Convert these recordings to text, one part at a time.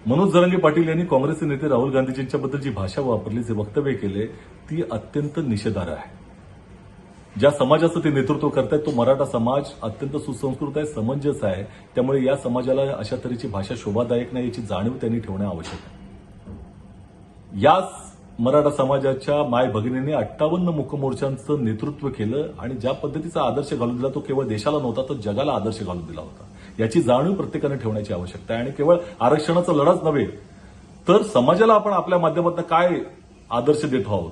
मनोज जरांगे पाटील यांनी काँग्रेसचे नेते राहुल गांधीजींच्याबद्दल जी भाषा वापरली, जे वक्तव्य केले, ती अत्यंत निषेधार्ह आहे. ज्या समाजाचं ते नेतृत्व करतायत तो मराठा समाज अत्यंत सुसंस्कृत आहे, समंजस आहे. त्यामुळे या समाजाला अशा तऱ्हेची भाषा शोभादायक नाही याची जाणीव त्यांनी ठेवणे आवश्यक आहे. याच मराठा समाजाच्या माय भगिनींनी 58 मूकमोर्चांचं नेतृत्व केलं आणि ज्या पद्धतीचा आदर्श घालून दिला तो केवळ देशाला नव्हता तर जगाला आदर्श घालून दिला होता. याची जाणीव प्रत्येकाने ठेवण्याची आवश्यकता आहे. आणि केवळ आरक्षणाचा लढाच नव्हे तर समाजाला आपण आपल्या माध्यमातून काय आदर्श देतो आहोत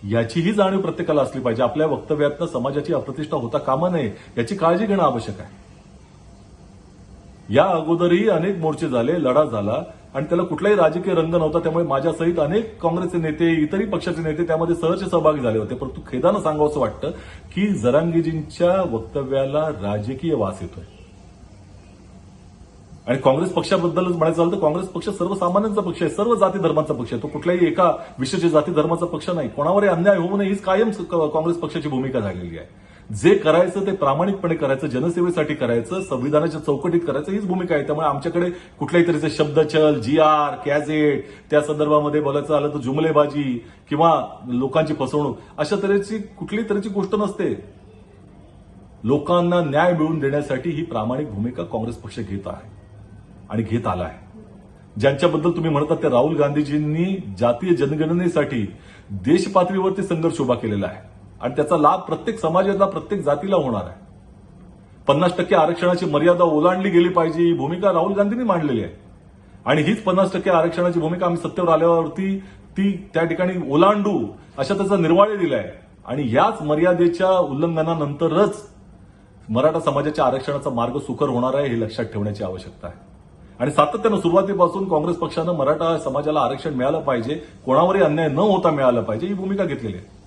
याचीही जाणीव प्रत्येकाला असली पाहिजे. आपल्या वक्तव्यातनं समाजाची अप्रतिष्ठा होता कामा नये याची काळजी घेणं आवश्यक आहे. या अगोदरही अनेक मोर्चे झाले, लढा झाला आणि त्याला कुठलाही राजकीय रंग नव्हता. त्यामुळे माझ्यासहित अनेक काँग्रेसचे नेते, इतरही पक्षाचे नेते त्यामध्ये सहज सहभागी झाले होते. परंतु खेदानं सांगावंसं वाटतं की जरांगेजींच्या वक्तव्याला राजकीय वास येतोय. आणि काँग्रेस पक्षाबद्दलच म्हणायचं झालं तर काँग्रेस पक्ष सर्वसामान्यांचा पक्ष आहे, सर्व जाती धर्मांचा पक्ष आहे. तो कुठल्याही एका विशिष्ट जाती धर्माचा पक्ष नाही. कोणावरही अन्याय होऊ नये हीच कायम काँग्रेस पक्षाची भूमिका झालेली आहे. जे करायचं ते प्रामाणिकपणे करायचं, जनसेवेसाठी करायचं, संविधानाच्या चौकटीत करायचं हीच भूमिका आहे. त्यामुळे आमच्याकडे कुठल्याही तऱ्हेचे शब्दचल, GR, कॅझेट, त्या संदर्भामध्ये बोलायचं आलं तर जुमलेबाजी किंवा लोकांची फसवणूक अशा तऱ्हेची कुठलीही तऱ्हेची गोष्ट नसते. लोकांना न्याय मिळवून देण्यासाठी ही प्रामाणिक भूमिका काँग्रेस पक्ष घेत आहे आणि घेत आला आहे. ज्यांच्याबद्दल तुम्ही म्हणतात त्या राहुल गांधीजींनी जातीय जनगणनेसाठी देश पातळीवरती संघर्ष उभा केलेला आहे आणि त्याचा लाभ प्रत्येक समाजाला, प्रत्येक जातीला होणार आहे. 50% आरक्षणाची मर्यादा ओलांडली गेली पाहिजे ही भूमिका राहुल गांधींनी मांडलेली आहे. आणि हीच 50% आरक्षणाची भूमिका आम्ही सत्तेवर आल्यावरती ती त्या ठिकाणी ओलांडू अशा त्याचा निर्वाळे दिलाय. आणि याच मर्यादेच्या उल्लंघनानंतरच मराठा समाजाच्या आरक्षणाचा मार्ग सुकर होणार आहे हे लक्षात ठेवण्याची आवश्यकता आहे. आणि सातत्यानं सुरुवातीपासून काँग्रेस पक्षानं मराठा समाजाला आरक्षण मिळालं पाहिजे, कोणावरही अन्याय न होता मिळालं पाहिजे ही भूमिका घेतलेली आहे.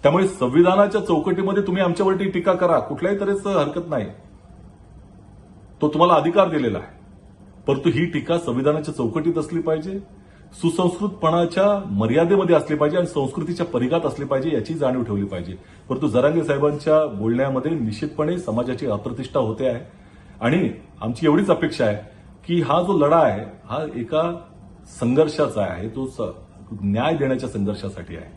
त्यामुळे संविधानाच्या चौकटीमध्ये तुम्ही आमच्यावरती टीका करा, कुठल्याही तऱ्हेचं हरकत नाही, तो तुम्हाला अधिकार दिलेला आहे. परंतु ही टीका संविधानाच्या चौकटीत असली पाहिजे, सुसंस्कृतपणाच्या मर्यादेमध्ये असली पाहिजे आणि संस्कृतीच्या परिघात असली पाहिजे याची जाणीव ठेवली पाहिजे. परंतु जरांगे साहेबांच्या बोलण्यामध्ये निश्चितपणे समाजाची अप्रतिष्ठा होते आहे. आणि आमची एवढीच अपेक्षा आहे की हा जो लढा आहे हा एका संघर्षाचा आहे, तो न्याय देण्याच्या संघर्षासाठी आहे.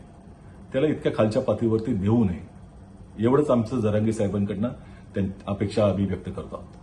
त्याला इतक्या खालच्या पातळीवरती नेऊ नये एवढंच आमचं जरांगे साहेबांकडनं अपेक्षा आम्ही व्यक्त करतो आहोत.